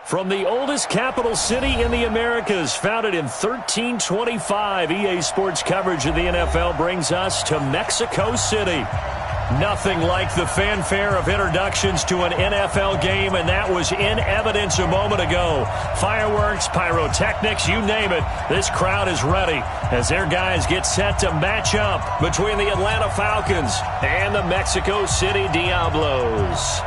From the oldest capital city in the Americas, founded in 1325, EA Sports coverage of the NFL brings us to Mexico City. Nothing like the fanfare of introductions to an NFL game, and that was in evidence a moment ago. Fireworks, pyrotechnics, you name it. This crowd is ready as their guys get set to match up between the Atlanta Falcons and the Mexico City Diablos.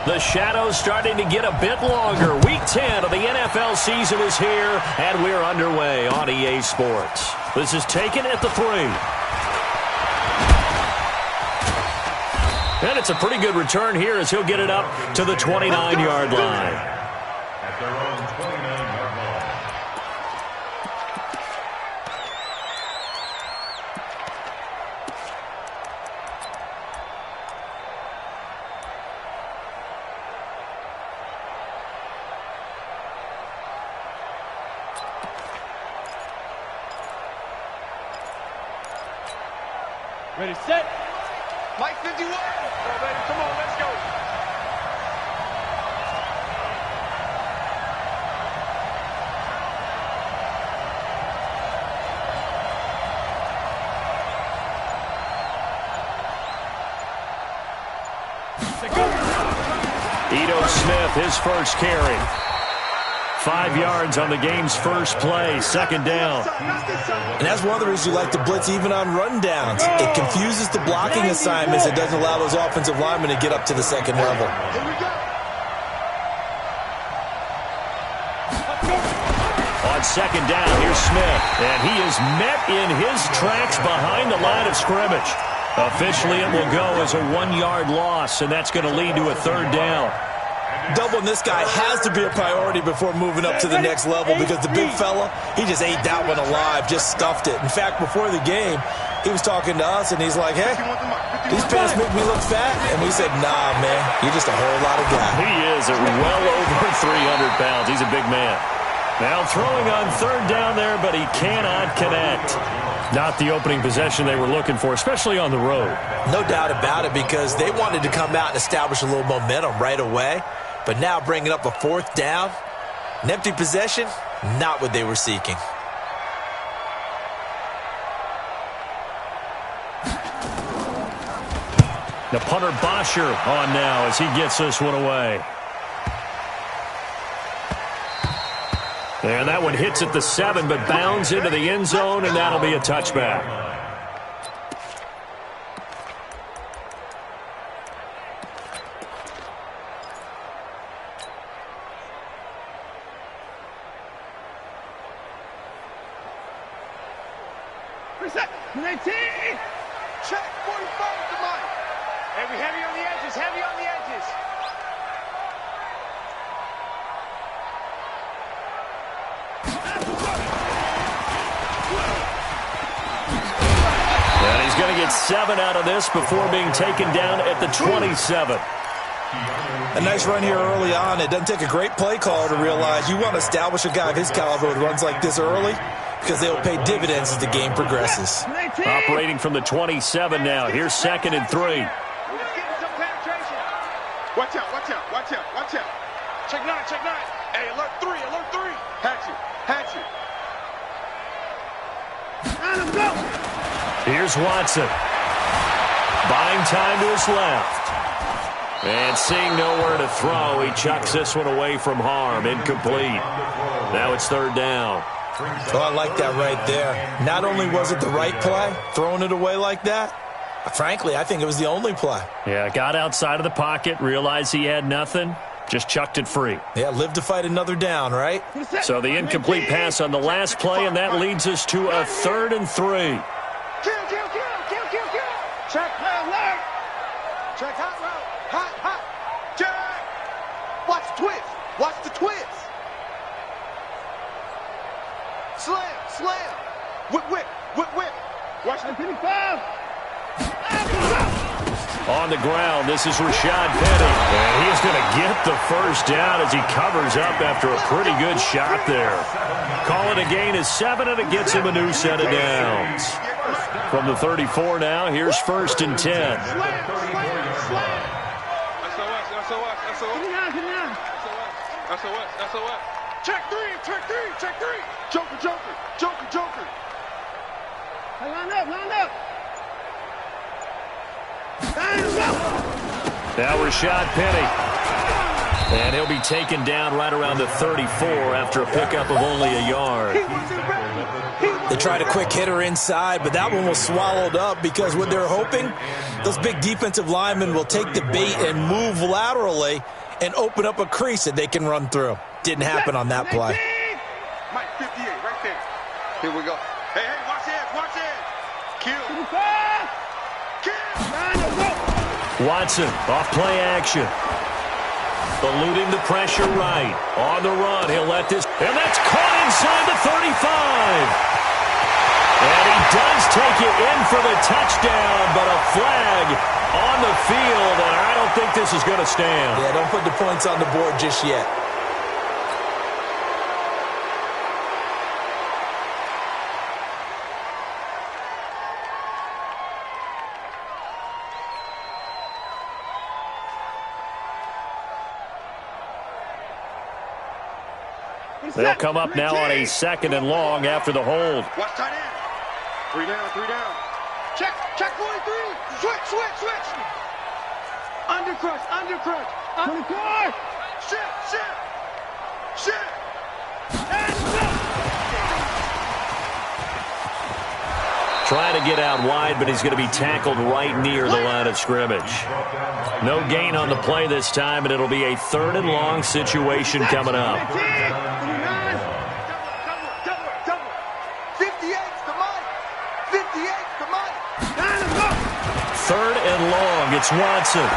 The shadow's starting to get a bit longer. Week 10 of the NFL season is here, and we're underway on EA Sports. This is taken at the 3. And it's a pretty good return here as he'll get it up to the 29-yard line. At their own 29-yard line. Ready, set. Mike 51. Oh, baby, come on, let's go. Ito Smith, his first carry. 5 yards on the game's first play, second down. And that's one of the reasons you like to blitz even on rundowns. It confuses the blocking assignments. It doesn't allow those offensive linemen to get up to the second level. On second down, here's Smith. And he is met in his tracks behind the line of scrimmage. Officially, it will go as a 1-yard loss, and that's going to lead to a third down. Doubling this guy has to be a priority before moving up to the next level because the big fella, he just ate that one alive, just stuffed it. In fact, before the game, he was talking to us, and he's like, hey, these pants make me look fat. And we said, nah, man, you're just a whole lot of guy. He is well over 300 pounds. He's a big man. Now throwing on third down there, but he cannot connect. Not the opening possession they were looking for, especially on the road. No doubt about it, because they wanted to come out and establish a little momentum right away. But now bringing up a fourth down, an empty possession, not what they were seeking. The punter Bosher on now as he gets this one away. And that one hits at the 7, but bounds into the end zone, and that'll be a touchback. Reset. 19. Check 45 to Mike. Heavy, heavy on the edges. Heavy on the edges. And he's going to get 7 out of this before being taken down at the 27. A nice run here early on. It doesn't take a great play caller to realize you want to establish a guy of his caliber who runs like this early because they will pay dividends as the game progresses. Operating from the 27 now. Here's 2nd and 3. Getting some penetration. Watch out, watch out, watch out, watch out. Check 9, check 9. Hey, alert 3, alert 3. Hatch you, hatch you. Let him go. Here's Watson. Buying time to his left. And seeing nowhere to throw, he chucks this one away from harm. Incomplete. Now it's third down. Oh, I like that right there. Not only was it the right play, throwing it away like that, frankly, I think it was the only play. Yeah, got outside of the pocket, realized he had nothing, just chucked it free. Yeah, live to fight another down, right? So the incomplete pass on the last play, and that leads us to a 3rd and 3. Kill, kill, kill, kill, kill, kill. Check, alert. Check hot route. Hot, hot. Check. Watch the twist. Watch the twist. Slam, slam. Whip, whip, whip, whip. Watch the 55. On the ground, this is Rashad Penny. And he is going to get the first down as he covers up after a pretty good shot there. Call it a gain of 7, and it gets him a new set of downs. From the 34 now, here's 1st and 10. Check three. Joker. Hey, line up. Now Rashad Penny. And he'll be taken down right around the 34 after a pickup of only a yard. They tried a quick hitter inside, but that one was swallowed up because what they're hoping, those big defensive linemen will take the bait and move laterally and open up a crease that they can run through. Didn't happen on that play. Mike, 58, right there. Here we go. Hey, watch it. Kill. Watson off play action. Eluding the pressure right. On the run, he'll let this. And that's caught inside the 35. And he does take it in for the touchdown, but a flag on the field, and I don't think this is going to stand. Yeah, don't put the points on the board just yet. They'll come up now on a 2nd and long after the hold. Watch tight end. 3 down. Check 43. Switch. Undercrush. Shit. Trying to get out wide, but he's going to be tackled right near the line of scrimmage. No gain on the play this time, and it'll be a 3rd and long situation coming up. 3rd and long. It's Watson.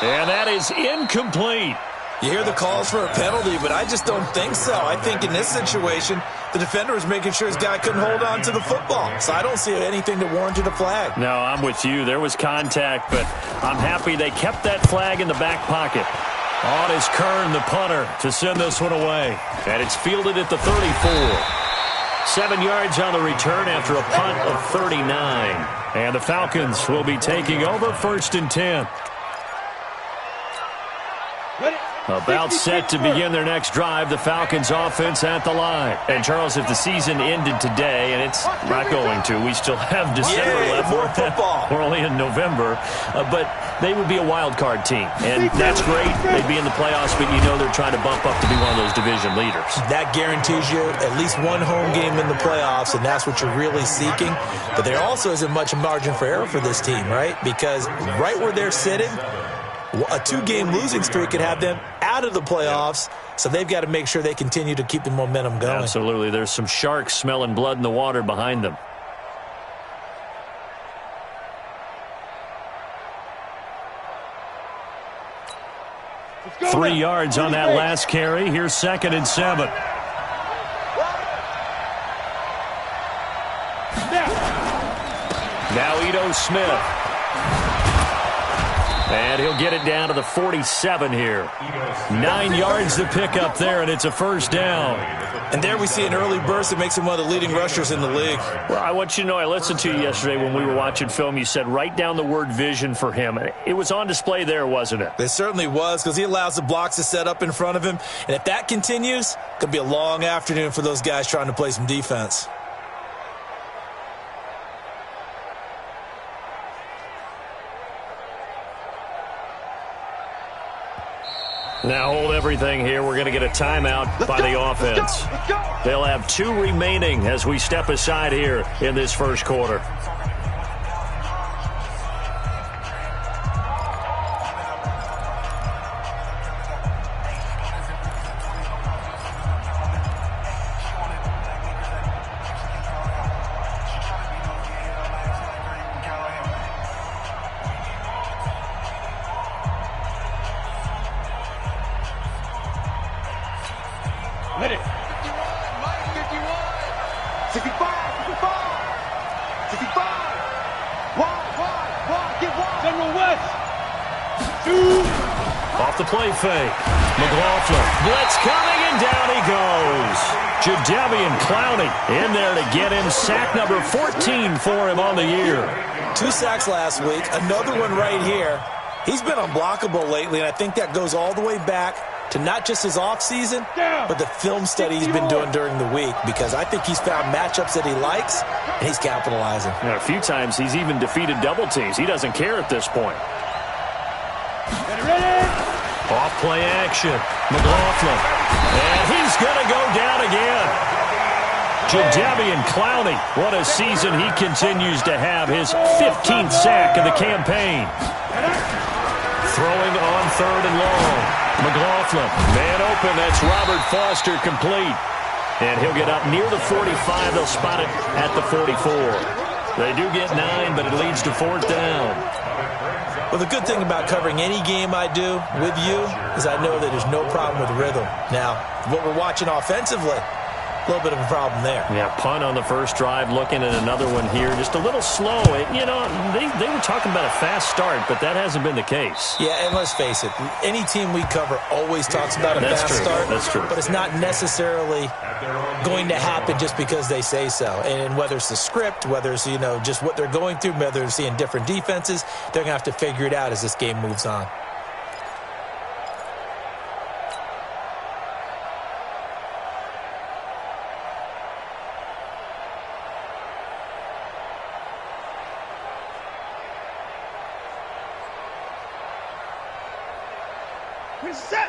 And that is incomplete. You hear the calls for a penalty, but I just don't think so. I think in this situation, the defender was making sure his guy couldn't hold on to the football. So I don't see anything that warranted a flag. No, I'm with you. There was contact, but I'm happy they kept that flag in the back pocket. On is Kern, the punter, to send this one away. And it's fielded at the 34. 7 yards on the return after a punt of 39. And the Falcons will be taking over 1st and 10. About set to begin their next drive, the Falcons offense at the line. And, Charles, if the season ended today, and it's not going to, we still have December left. More football. We're only in November. But they would be a wild card team. And that's great. They'd be in the playoffs, but you know they're trying to bump up to be one of those division leaders. That guarantees you at least one home game in the playoffs, and that's what you're really seeking. But there also isn't much margin for error for this team, right? Because right where they're sitting, a 2-game losing streak could have them out of the playoffs, so they've got to make sure they continue to keep the momentum going. Absolutely. There's some sharks smelling blood in the water behind them. Go 3 now. yards on that last carry. Here's 2nd and 7. Now Ito Smith. And he'll get it down to the 47 here. 9 yards to pick up there, and it's a 1st down. And there we see an early burst that makes him one of the leading rushers in the league. Well, I want you to know, I listened to you yesterday when we were watching film. You said write down the word vision for him. It was on display there, wasn't it? It certainly was, because he allows the blocks to set up in front of him. And if that continues, it could be a long afternoon for those guys trying to play some defense. Now hold everything here. We're going to get a timeout by the offense. They'll have 2 remaining as we step aside here in this first quarter. Hit it. 65. 65. 65. 1. Off the play fake. McLaughlin. Blitz coming, and down he goes. Jadeveon Clowney in there to get him. Sack number 14 for him on the year. 2 sacks last week. Another one right here. He's been unblockable lately, and I think that goes all the way back to not just his offseason, but the film study he's been doing during the week, because I think he's found matchups that he likes, and he's capitalizing. And a few times he's even defeated double teams. He doesn't care at this point. Off play action. McLaughlin. And he's going to go down again. Jadeveon Clowney. What a season he continues to have. His 15th sack of the campaign. Throwing on 3rd and long. McLaughlin. Man open. That's Robert Foster complete. And he'll get up near the 45. They'll spot it at the 44. They do get 9, but it leads to 4th down. Well, the good thing about covering any game I do with you is I know that there's no problem with rhythm. Now, what we're watching offensively, a little bit of a problem there. Yeah, punt on the first drive, looking at another one here. Just a little slow. You know, they were talking about a fast start, but that hasn't been the case. Yeah, and let's face it, any team we cover always talks about a fast start. That's true. But it's not necessarily going to happen just because they say so. And whether it's the script, whether it's, you know, just what they're going through, whether they're seeing different defenses, they're going to have to figure it out as this game moves on.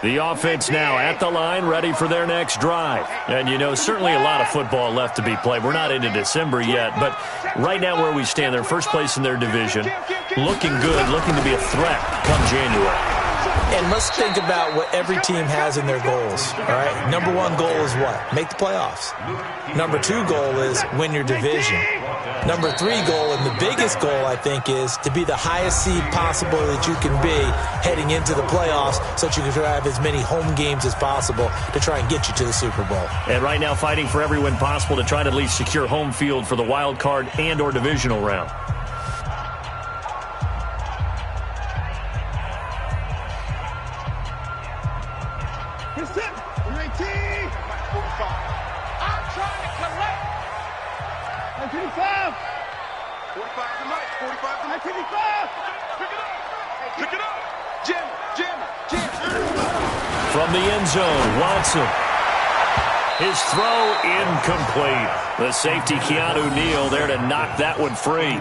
The offense now at the line, ready for their next drive. And, you know, certainly a lot of football left to be played. We're not into December yet, but right now where we stand, they're first place in their division. Looking good, looking to be a threat come January. And let's think about what every team has in their goals, all right? Number 1 goal is what? Make the playoffs. Number 2 goal is win your division. Number 3 goal, and the biggest goal, I think, is to be the highest seed possible that you can be heading into the playoffs so that you can have as many home games as possible to try and get you to the Super Bowl. And right now fighting for every win possible to try to at least secure home field for the wild card and or divisional round. From the end zone, Watson. His throw incomplete. The safety, Keanu Neal, there to knock that one free.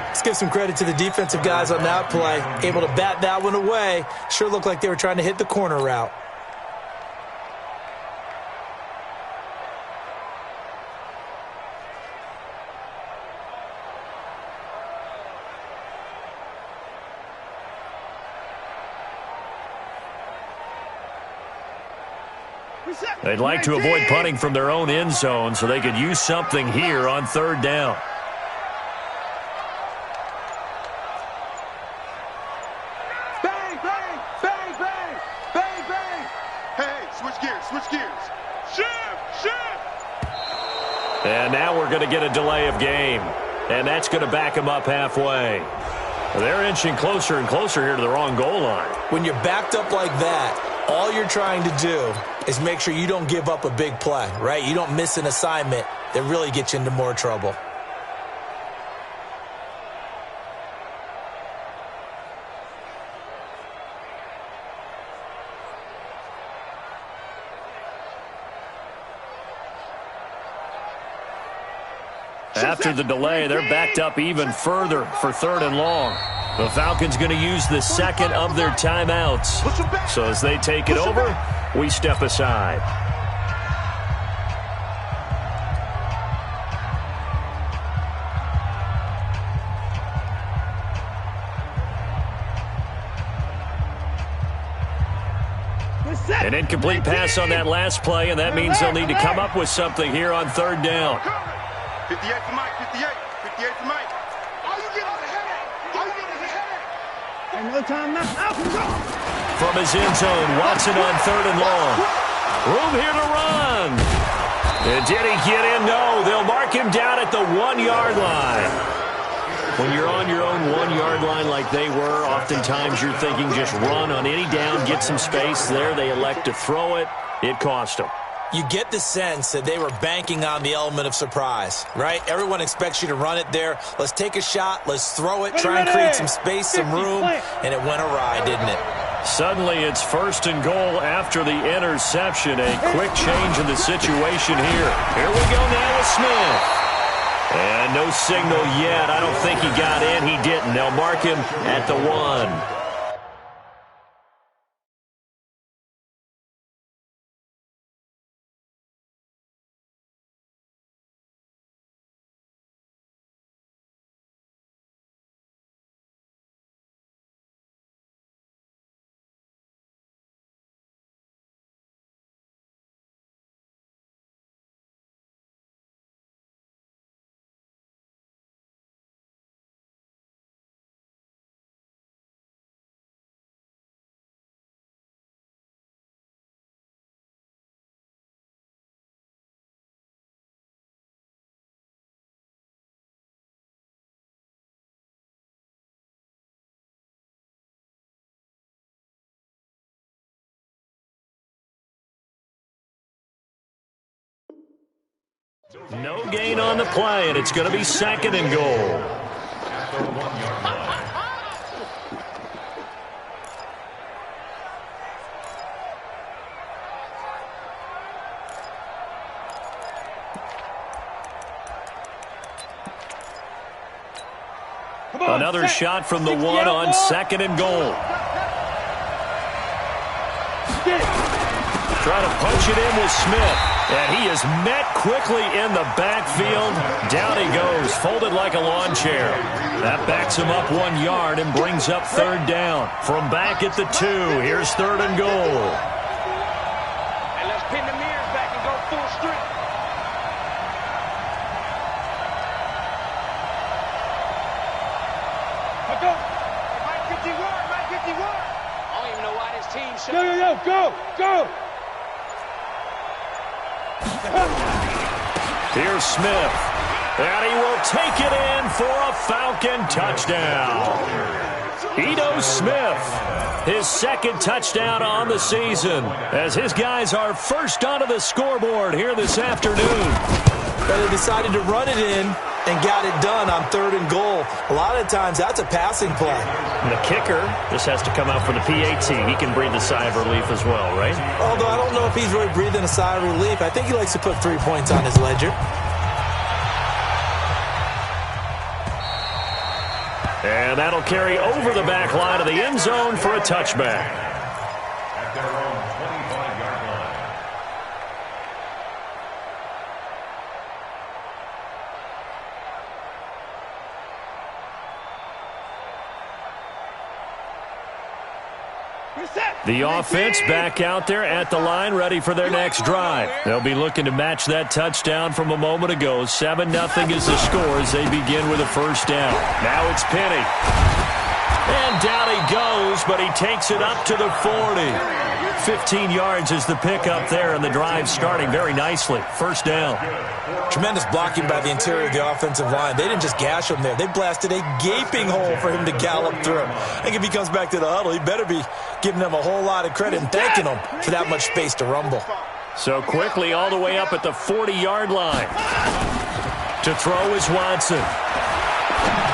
Let's give some credit to the defensive guys on that play. Able to bat that one away. Sure looked like they were trying to hit the corner route. They'd like to avoid punting from their own end zone so they could use something here on 3rd down. Bang, bang, bang, bang, bang, bang. Hey, switch gears, switch gears. Shift. And now we're going to get a delay of game. And that's going to back them up halfway. They're inching closer and closer here to the wrong goal line. When you're backed up like that, all you're trying to do is make sure you don't give up a big play, right? You don't miss an assignment that really gets you into more trouble. After the delay, they're backed up even further for 3rd and long. The Falcons going to use the second of their timeouts. So as they take it over, we step aside. An incomplete pass on that last play, and that means they'll need to come up with something here on 3rd down. 58 for Mike, 58 for Mike. All you get is a headache. All you get is a headache. Ain't no time now. From his end zone, Watson on 3rd and long. Room here to run. And did he get in? No, they'll mark him down at the 1-yard line. When you're on your own 1-yard line like they were, oftentimes you're thinking just run on any down, get some space there. They elect to throw it. It cost them. You get the sense that they were banking on the element of surprise, right? Everyone expects you to run it there. Let's take a shot. Let's throw it. Try and create some space, some room. And it went awry, didn't it? Suddenly it's 1st and goal after the interception. A quick change in the situation here. Here we go now with Smith. And no signal yet. I don't think he got in. He didn't. They'll mark him at the 1. No gain on the play, and it's going to be 2nd and goal. Another shot from the 1 on 2nd and goal. Try to punch it in with Smith. And he is met quickly in the backfield. Down he goes, folded like a lawn chair. That backs him up 1 yard and brings up 3rd down. From back at the 2, here's 3rd and goal. And let's pin the mirrors back and go full strength. Go. Mike 51, Mike 51. I don't even know why this team shut. Go. Here's Smith, and he will take it in for a Falcon touchdown. Ito Smith, his 2nd touchdown on the season, as his guys are first onto the scoreboard here this afternoon. But they decided to run it in and got it done on 3rd and goal. A lot of times that's a passing play. And the kicker just has to come out for the PAT. He can breathe a sigh of relief as well, right? Although I don't know if he's really breathing a sigh of relief. I think he likes to put 3 points on his ledger. And that'll carry over the back line of the end zone for a touchback. At their own 25-yard line. The offense back out there at the line, ready for their next drive. They'll be looking to match that touchdown from a moment ago. 7-0 is the score as they begin with a 1st down. Now it's Penny. And down he goes, but he takes it up to the 40. 15 yards is the pickup there, and the drive starting very nicely. 1st down. Tremendous blocking by the interior of the offensive line. They didn't just gash him there. They blasted a gaping hole for him to gallop through. I think if he comes back to the huddle, he better be giving them a whole lot of credit and thanking them for that much space to rumble. So quickly all the way up at the 40-yard line. To throw is Watson.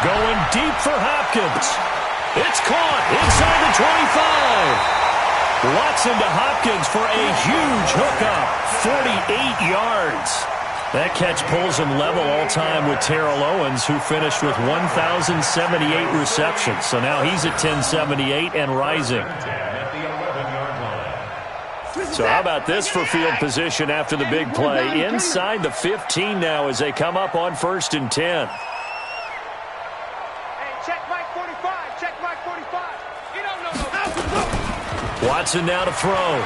Going deep for Hopkins. It's caught inside the 25. Watson to Hopkins for a huge hookup. 48 yards. That catch pulls him level all-time with Terrell Owens, who finished with 1,078 receptions. So now he's at 1,078 and rising. So how about this for field position after the big play? Inside the 15 now as they come up on 1st and 10. Hey, check Mike 45. Check Mike 45. You don't know no. Watson now to throw.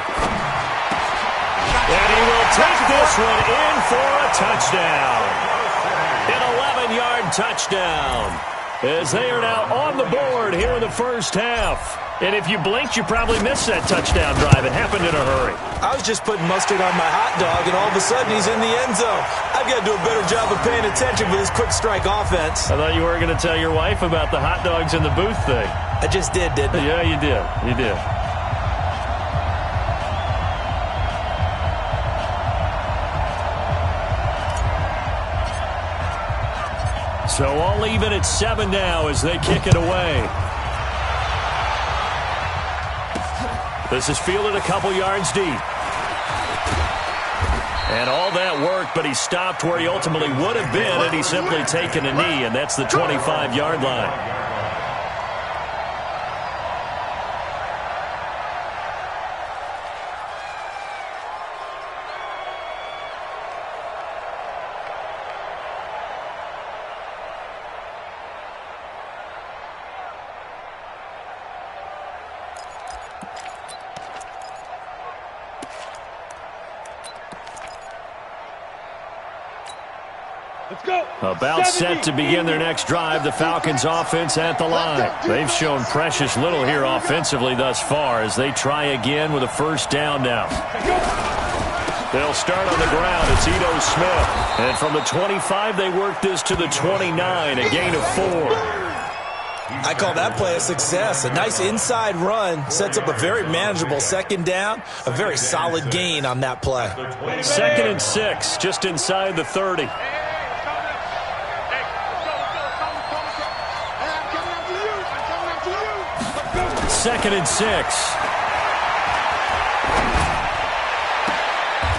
And he will take this one in for a touchdown. An 11-yard touchdown as they are now on the board here in the 1st half. And if you blinked, you probably missed that touchdown drive. It happened in a hurry. I was just putting mustard on my hot dog, and all of a sudden he's in the end zone. I've got to do a better job of paying attention for this quick strike offense. I thought you were going to tell your wife about the hot dogs in the booth thing. I just did, didn't I? Yeah, you did. You did. So all even at 7 now as they kick it away. This is fielded a couple yards deep. And all that work, but he stopped where he ultimately would have been had he simply taken a knee, and that's the 25-yard line. About set to begin their next drive, the Falcons offense at the line. They've shown precious little here offensively thus far as they try again with a first down now. They'll start on the ground. It's Ito Smith. And from the 25, they work this to the 29, a gain of 4. I call that play a success. A nice inside run sets up a very manageable second down, a very solid gain on that play. 2nd and 6, just inside the 30. Second and 6.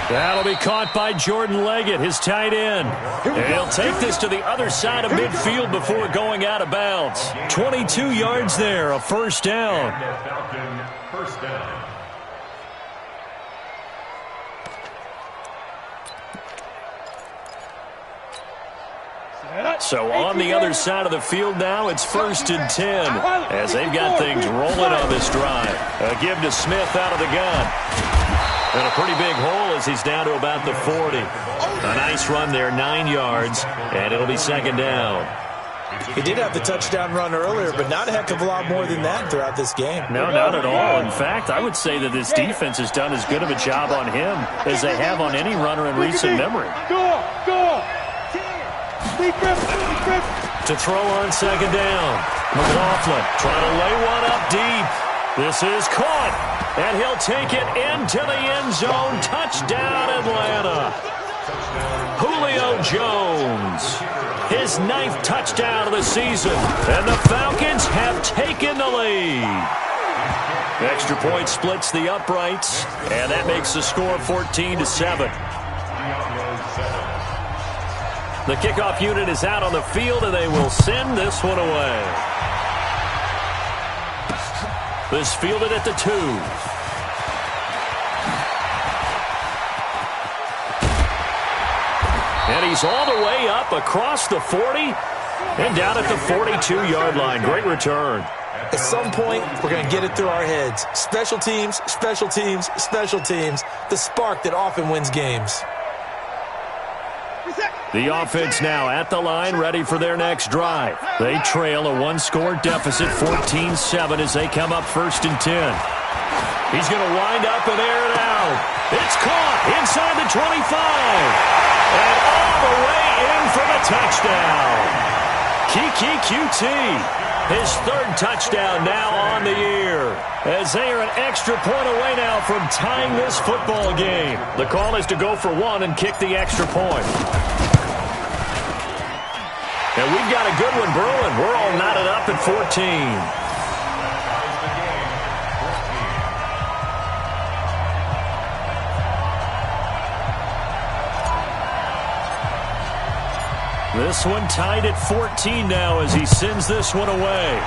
That'll be caught by Jordan Leggett, his tight end. And he'll take this to the other side of midfield before going out of bounds. 22 yards there, a first down. First down. So on the other side of the field now, it's 1st and 10 as they've got things rolling on this drive. A give to Smith out of the gun. And a pretty big hole as he's down to about the 40. A nice run there, 9 yards, and it'll be 2nd down. He did have the touchdown run earlier, but not a heck of a lot more than that throughout this game. No, not at all. In fact, I would say that this defense has done as good of a job on him as they have on any runner in recent memory. Go! To throw on 2nd down. McLaughlin trying to lay one up deep. This is caught, and he'll take it into the end zone. Touchdown, Atlanta. Julio Jones, his 9th touchdown of the season, and the Falcons have taken the lead. Extra point splits the uprights, and that makes the score 14-7. The kickoff unit is out on the field, and they will send this one away. This fielded at the 2. And he's all the way up across the 40 and down at the 42-yard line. Great return. At some point, we're going to get it through our heads. Special teams, special teams, special teams. The spark that often wins games. The offense now at the line, ready for their next drive. They trail a 1-score deficit, 14-7, as they come up 1st and 10. He's going to wind up and air it out. It's caught inside the 25. And all the way in for the touchdown. Kiki QT, his 3rd touchdown now on the year, as they are an extra point away now from tying this football game. The call is to go for 1 and kick the extra point. And we've got a good one brewing. We're all knotted up at 14. This one tied at 14 now as he sends this one away.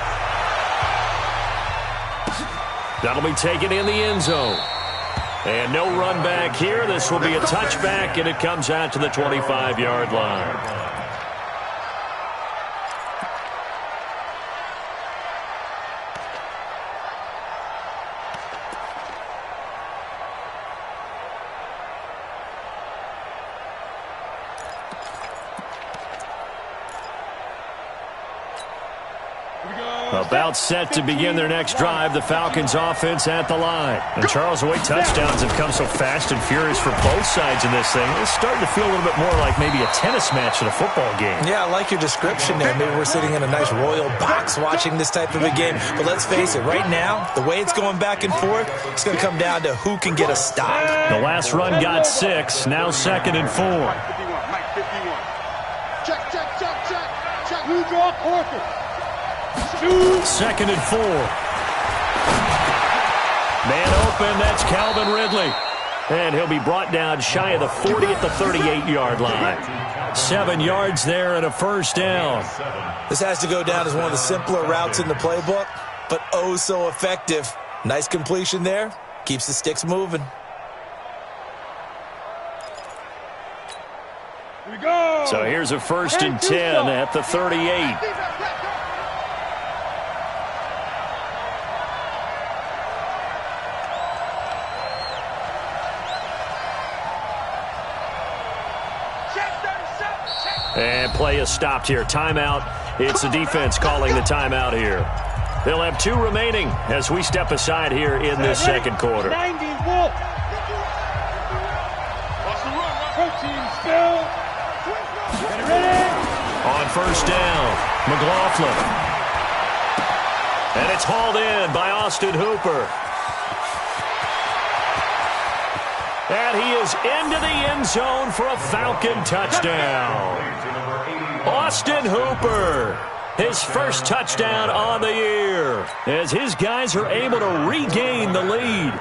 That'll be taken in the end zone. And no run back here. This will be a touchback, and it comes out to the 25-yard line. About set to begin their next drive, the Falcons offense at the line. And Charles, the way touchdowns have come so fast and furious for both sides in this thing, it's starting to feel a little bit more like maybe a tennis match in a football game. Yeah, I like your description there. Maybe we're sitting in a nice royal box watching this type of a game. But let's face it, right now, the way it's going back and forth, it's going to come down to who can get a stop. The last run got 6, now 2nd and 4. Mike 51. Check. Who draw Corker? 2nd and 4. Man open, that's Calvin Ridley. And he'll be brought down shy of the 40 at the 38-yard line. 7 yards there and a first down. This has to go down as one of the simpler routes in the playbook, but oh so effective. Nice completion there. Keeps the sticks moving. Here we go. So here's a 1st and 10 at the 38. And play is stopped here. Timeout. It's the defense calling the timeout here. They'll have 2 remaining as we step aside here in this second quarter. 90 Wolf. Protein spill. On first down, McLaughlin. And it's hauled in by Austin Hooper. And he is into the end zone for a Falcon touchdown. Austin Hooper, his first touchdown on the year, as his guys are able to regain the lead.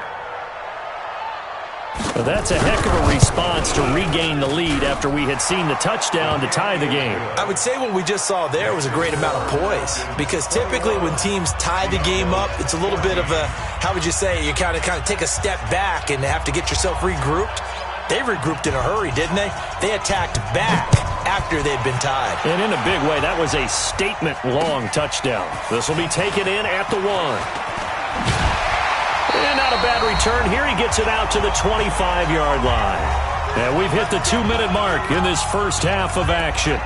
Well, that's a heck of a response to regain the lead after we had seen the touchdown to tie the game. I would say what we just saw there was a great amount of poise, because typically when teams tie the game up, it's a little bit of a, how would you say, you kind of take a step back and have to get yourself regrouped. They regrouped in a hurry, didn't they? They attacked back after they'd been tied. And in a big way, that was a statement-long touchdown. This will be taken in at the 1. And not a bad return here. He gets it out to the 25-yard line. And we've hit the 2-minute mark in this first half of action.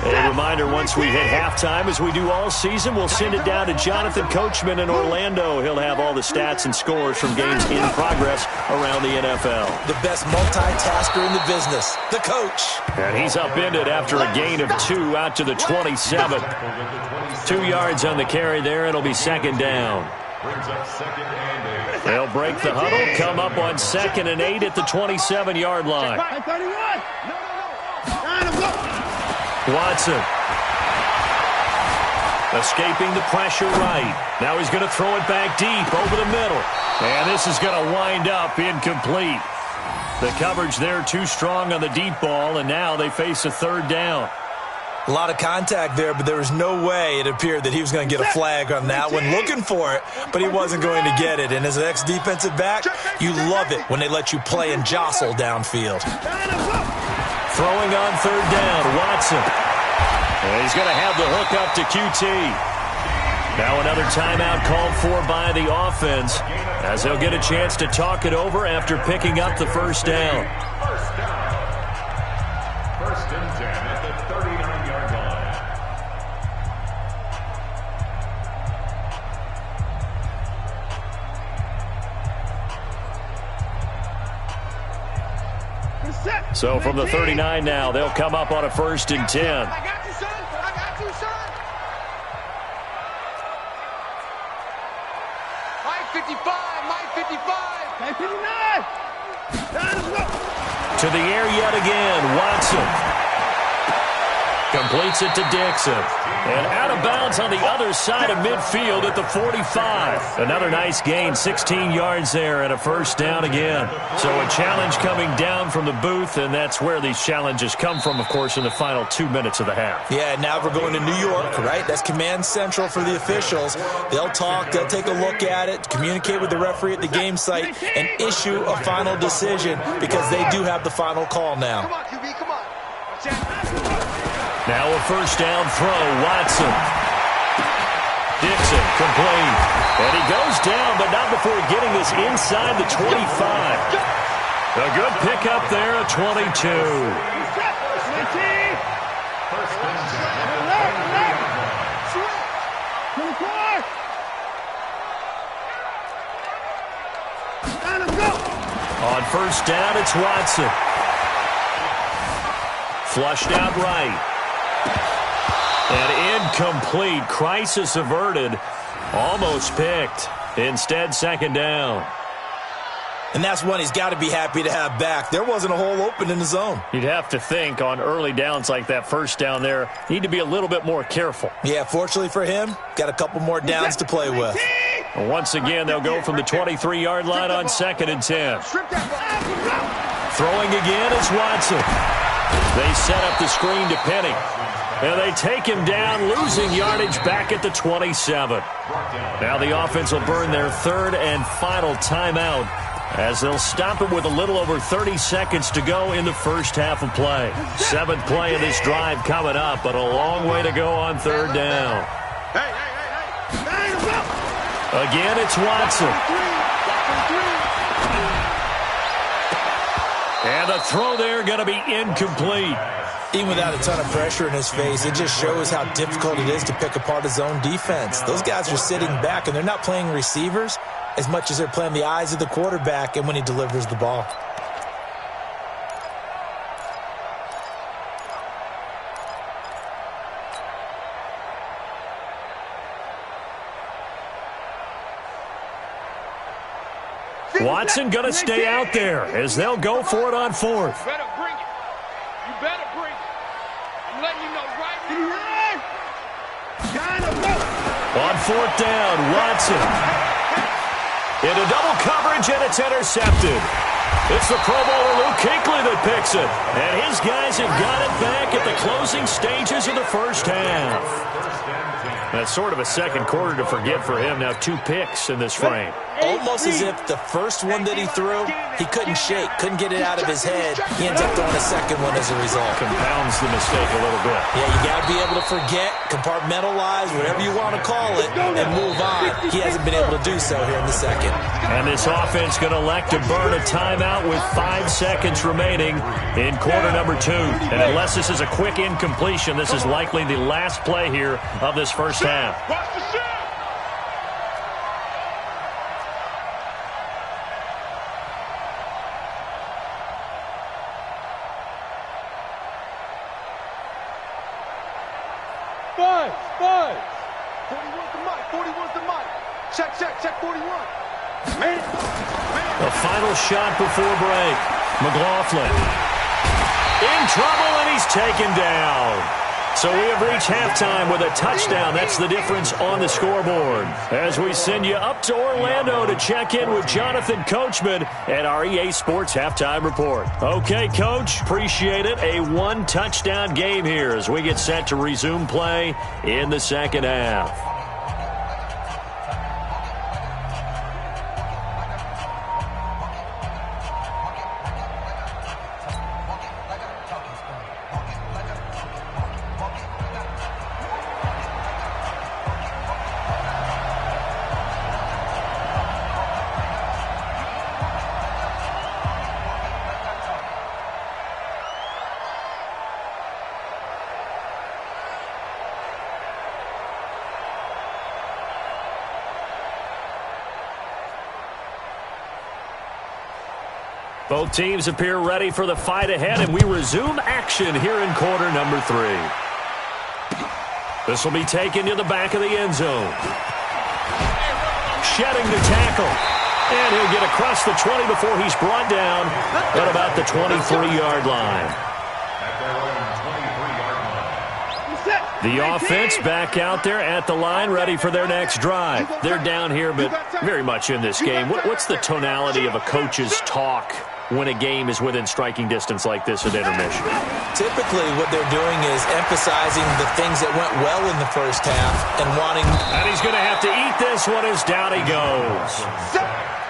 A reminder, once we hit halftime, as we do all season, we'll send it down to Jonathan Coachman in Orlando. He'll have all the stats and scores from games in progress around the NFL. The best multitasker in the business, the coach. And he's upended after a gain of 2 out to the 27. 2 yards on the carry there. It'll be 2nd down. They'll break the huddle, come up on 2nd and 8 at the 27-yard line. Watson escaping the pressure right. Now he's going to throw it back deep over the middle. And this is going to wind up incomplete. The coverage there too strong on the deep ball, and now they face a 3rd down. A lot of contact there, but there was no way it appeared that he was going to get a flag on that one. Looking for it, but he wasn't going to get it. And as an ex-defensive back, you love it when they let you play and jostle downfield. Throwing on 3rd down, Watson. And he's going to have the hook up to QT. Now another timeout called for by the offense, as he'll get a chance to talk it over after picking up the 1st down. 1st and 10 at the 39-yard line. So from the 39 now, they'll come up on a 1st and 10. I got you, son. I got you, son. Mike 55. Mike 55. Mike 59. To the air yet again, Watson. Completes it to Dixon. And out of bounds on the other side of midfield at the 45. Another nice gain, 16 yards there and a 1st down again. So a challenge coming down from the booth, and that's where these challenges come from, of course, in the final 2 minutes of the half. Yeah, now we're going to New York, right? That's command central for the officials. They'll talk, they'll take a look at it, communicate with the referee at the game site, and issue a final decision because they do have the final call now. Come on, QB, come on. Now a 1st down throw, Watson. Dixon complete. And he goes down, but not before getting this inside the 25. A good pickup there at 22. On first down, it's Watson. Flushed out right. And incomplete. Crisis averted. Almost picked. Instead, second down. And that's one he's got to be happy to have back. There wasn't a hole open in the zone. You'd have to think on early downs like that first down there, need to be a little bit more careful. Yeah, fortunately for him, got a couple more downs to play with. Once again, they'll go from the 23-yard line on 2nd and 10. Throwing again is Watson. They set up the screen to Penny. And they take him down, losing yardage back at the 27. Now the offense will burn their third and final timeout as they'll stop it with a little over 30 seconds to go in the first half of play. 7th play of this drive coming up, but a long way to go on third down. Again, it's Watson. And the throw there going to be incomplete. Even without a ton of pressure in his face, it just shows how difficult it is to pick apart his own defense. Those guys are sitting back, and they're not playing receivers as much as they're playing the eyes of the quarterback and when he delivers the ball. Watson going to stay out there as they'll go for it on 4th. You better bring it. You better bring it. I'm letting you know right now. On 4th down, Watson. Into double coverage, and it's intercepted. It's the Pro Bowler Luke Kuechly that picks it. And his guys have got it back at the closing stages of the first half. That's sort of a second quarter to forget for him. Now 2 picks in this frame. Almost as if the first one that he threw, he couldn't shake, couldn't get it out of his head. He ends up throwing a second one as a result. Compounds the mistake a little bit. Yeah, you got to be able to forget, compartmentalize, whatever you want to call it, and move on. He hasn't been able to do so here in the second. And this offense going to elect to burn a timeout with 5 seconds remaining in quarter number 2. And unless this is a quick incompletion, this is likely the last play here of this first half. Watch the shot. Five. 41's the mic. 41's the mic. Check 41. Man. The final shot before break. McLaughlin in trouble, and he's taken down. So we have reached halftime with a touchdown. That's the difference on the scoreboard. As we send you up to Orlando to check in with Jonathan Coachman at our EA Sports Halftime Report. Okay, Coach, appreciate it. A 1-touchdown game here as we get set to resume play in the second half. Both teams appear ready for the fight ahead, and we resume action here in quarter number 3. This will be taken to the back of the end zone. Shedding the tackle. And he'll get across the 20 before he's brought down at about the 23-yard line. The offense back out there at the line, ready for their next drive. They're down here, but very much in this game. What's the tonality of a coach's talk when a game is within striking distance like this at intermission? Typically, what they're doing is emphasizing the things that went well in the first half and wanting... And he's going to have to eat this one as down he goes.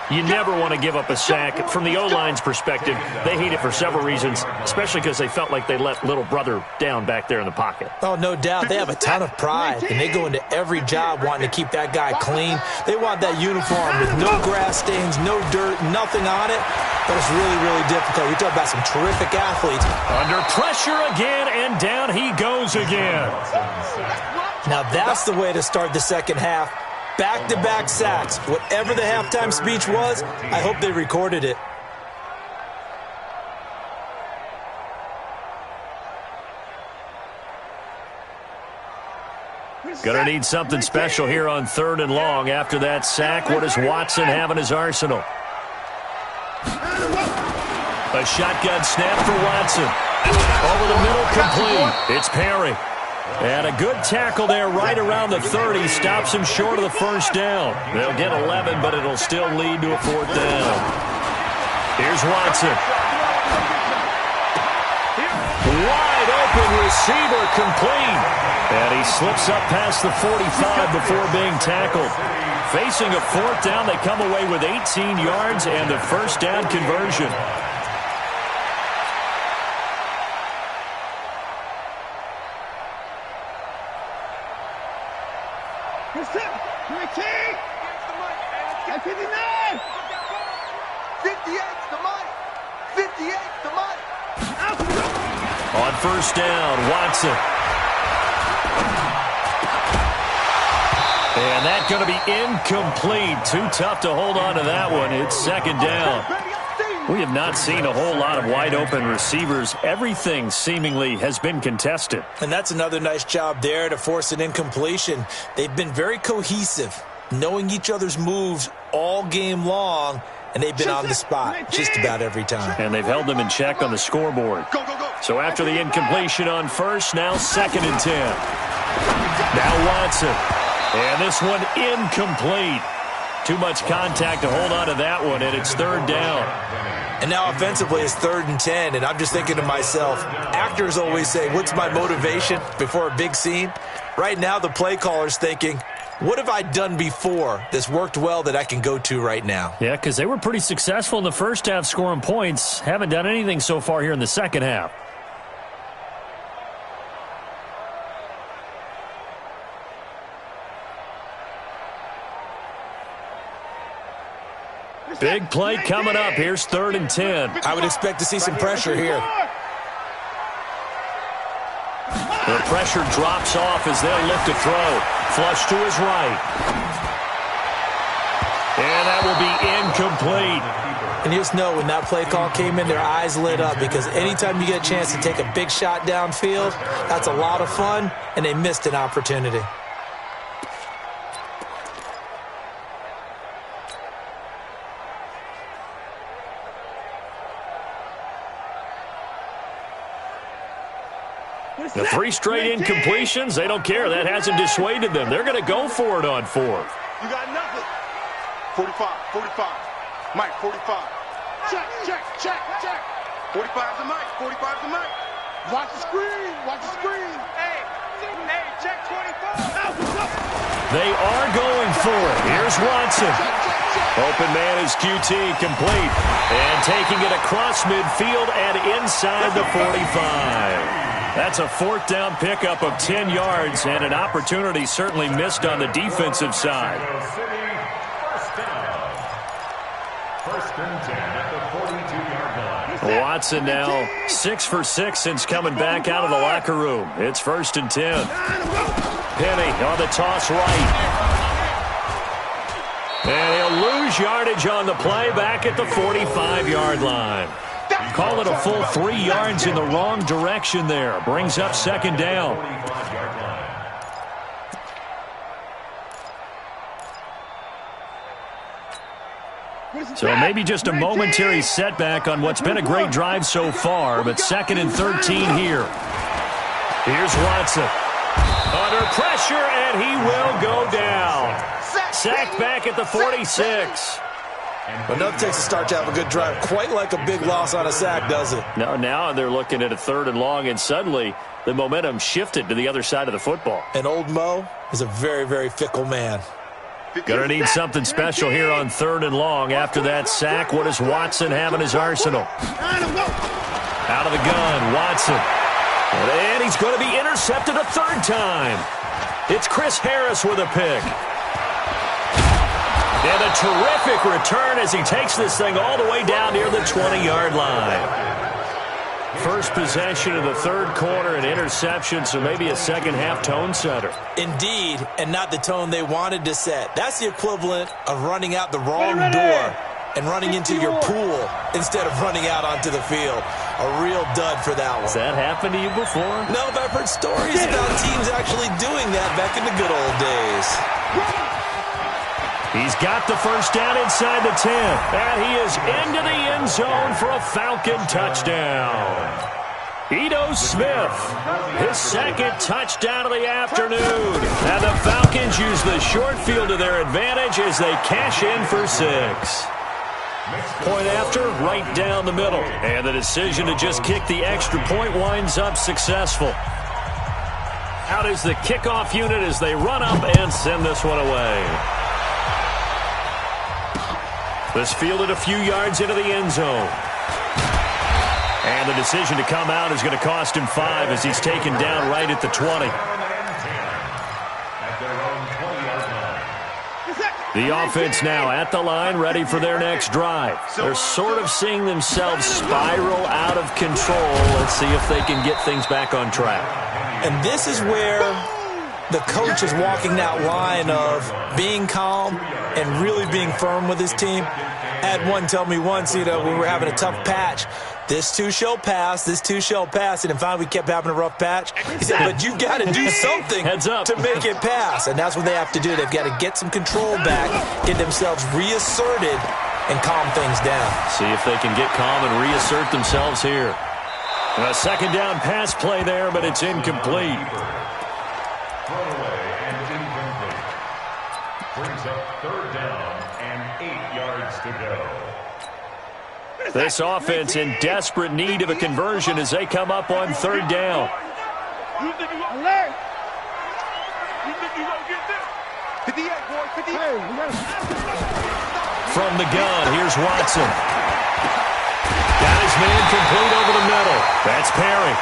You never want to give up a sack. From the O-line's perspective, they hate it for several reasons, especially because they felt like they let little brother down back there in the pocket. Oh, no doubt. They have a ton of pride, and they go into every job wanting to keep that guy clean. They want that uniform with no grass stains, no dirt, nothing on it. But it's really, really difficult. You're talking about some terrific athletes. Under pressure again, and down he goes again. Now that's the way to start the second half. Back-to-back sacks. Whatever the halftime speech was, I hope they recorded it. Gonna need something special here on 3rd and long. After that sack, what does Watson have in his arsenal? A shotgun snap for Watson. Over the middle, complete. It's Perry. And a good tackle there right around the 30. Stops him short of the first down. They'll get 11, but it'll still lead to a 4th down. Here's Watson. Wide open receiver, complete. And he slips up past the 45 before being tackled. Facing a 4th down, they come away with 18 yards and the first down conversion. On first down, Watson. And that's going to be incomplete. Too tough to hold on to that one. It's 2nd down. We have not seen a whole lot of wide-open receivers. Everything seemingly has been contested. And that's another nice job there to force an incompletion. They've been very cohesive, knowing each other's moves all game long, and they've been on the spot just about every time. And they've held them in check on the scoreboard. So after the incompletion on first, now 2nd and 10. Now Watson. And this one incomplete. Too much contact to hold on to that one, and it's 3rd down. And now offensively it's 3rd and 10, and I'm just thinking to myself, actors always say, what's my motivation before a big scene? Right now the play caller's thinking, what have I done before that's worked well that I can go to right now? Yeah, because they were pretty successful in the first half scoring points. Haven't done anything so far here in the second half. Big play coming up. Here's 3rd and 10. I would expect to see some pressure here. The pressure drops off as they'll look to throw. Flush to his right. And that will be incomplete. And you just know when that play call came in, their eyes lit up, because anytime you get a chance to take a big shot downfield, that's a lot of fun, and they missed an opportunity. The 3 straight incompletions, they don't care. That hasn't dissuaded them. They're going to go for it on 4th. You got nothing. 45, 45. Mike, 45. Check, check, check, check. 45's the Mike, 45's the Mike. Watch the screen, watch the screen. Hey, check 24. They are going for it. Here's Watson. Open man is QT, complete. And taking it across midfield and inside the 45. That's a 4th down pickup of 10 yards and an opportunity certainly missed on the defensive side. First and 10 at the 42-yard line. Watson now 6 for 6 since coming back out of the locker room. It's 1st and 10. Penny on the toss right. And he'll lose yardage on the play back at the 45-yard line. Call it a full 3 yards in the wrong direction there. Brings up 2nd down. So maybe just a momentary setback on what's been a great drive so far, but 2nd and 13 here. Here's Watson. Under pressure, and he will go down. Sacked back at the 46. But nothing takes a start to have a good drive quite like a big loss on a sack, does it? No, now they're looking at a 3rd and long, and suddenly the momentum shifted to the other side of the football. And old Mo is a very, very fickle man. Gonna need something special here on 3rd and long. After that sack, what does Watson have in his arsenal? Out of the gun, Watson. And he's going to be intercepted a 3rd time. It's Chris Harris with a pick. And a terrific return as he takes this thing all the way down near the 20-yard line. First possession of the 3rd quarter, an interception, so maybe a second-half tone setter. Indeed, and not the tone they wanted to set. That's the equivalent of running out the wrong door and running into your pool instead of running out onto the field. A real dud for that one. Has that happened to you before? No, but I've heard stories about teams actually doing that back in the good old days. He's got the first down inside the 10. And he is into the end zone for a Falcon touchdown. Ito Smith, his 2nd touchdown of the afternoon. And the Falcons use the short field to their advantage as they cash in for 6. Point after, right down the middle. And the decision to just kick the extra point winds up successful. Out is the kickoff unit as they run up and send this one away. This fielded a few yards into the end zone. And the decision to come out is going to cost him 5 as he's taken down right at the 20. The offense now at the line, ready for their next drive. They're sort of seeing themselves spiral out of control. Let's see if they can get things back on track. And this is where the coach is walking that line of being calm and really being firm with his team. I had one tell me once, when we were having a tough patch, this too shall pass, this too shall pass. And finally we kept having a rough patch. He said, but you got to do something to make it pass. And that's what they have to do. They've got to get some control back, get themselves reasserted, and calm things down. See if they can get calm and reassert themselves here. A 2nd down pass play there, but it's incomplete. Throwaway and incomplete. Brings up 3rd down and 8 yards to go. This offense in desperate need of a conversion as they come up on 3rd down. You think you gonna learn? You think you gonna get this? 58, boy, 58. From the gun, here's Watson. Got his man complete over the middle. That's Perry.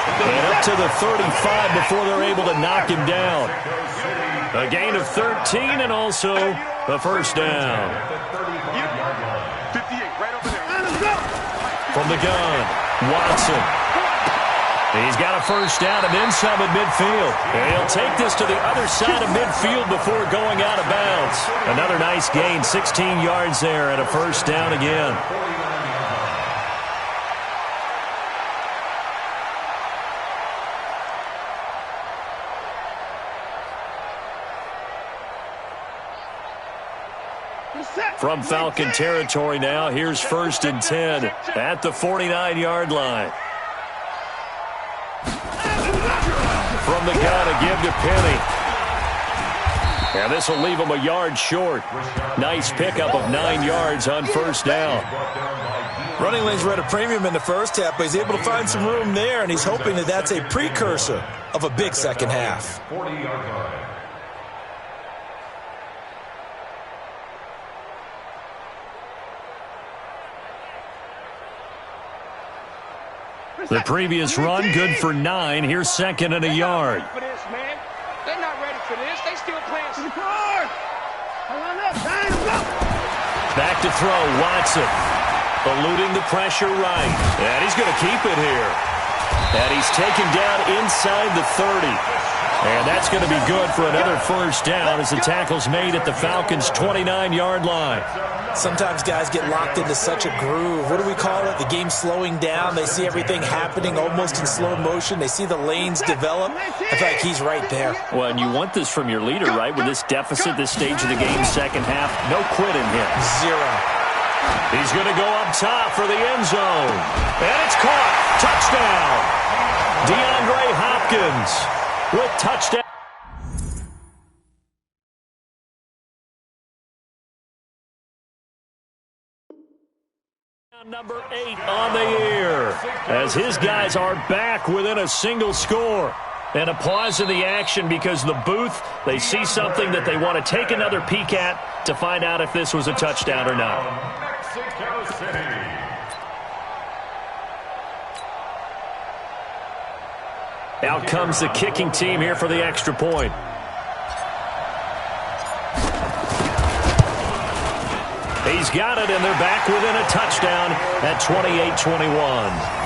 And up to the 35 before they're able to knock him down. A gain of 13 and also the first down. From the gun, Watson. He's got a first down and then some at midfield. And he'll take this to the other side of midfield before going out of bounds. Another nice gain, 16 yards there and a first down again. From Falcon territory now, here's 1st and 10 at the 49-yard line. From the gun, a give to Penny. And this will leave him a yard short. Nice pickup of 9 yards on first down. Running lanes were at a premium in the first half, but he's able to find some room there, and he's hoping that that's a precursor of a big second half. 40-yard line. The previous run, good for 9. Here's 2nd and a yard. For this, man. They're not ready for this. They still playing some Back to throw, Watson. Eluding the pressure right. And he's going to keep it here. And he's taken down inside the 30. And that's going to be good for another first down as the tackle's made at the Falcons' 29-yard line. Sometimes guys get locked into such a groove. What do we call it? The game slowing down. They see everything happening almost in slow motion. They see the lanes develop. I feel like he's right there. Well, and you want this from your leader, right? With this deficit, this stage of the game, second half, no quitting him. 0. He's going to go up top for the end zone. And it's caught. Touchdown. DeAndre Hopkins with touchdown. Number 8 on the year as his guys are back within a single score. And a pause in the action because the booth, they see something that they want to take another peek at to find out if this was a touchdown or not. Mexico City. Out comes the kicking team here for the extra point. He's got it, and they're back within a touchdown at 28-21.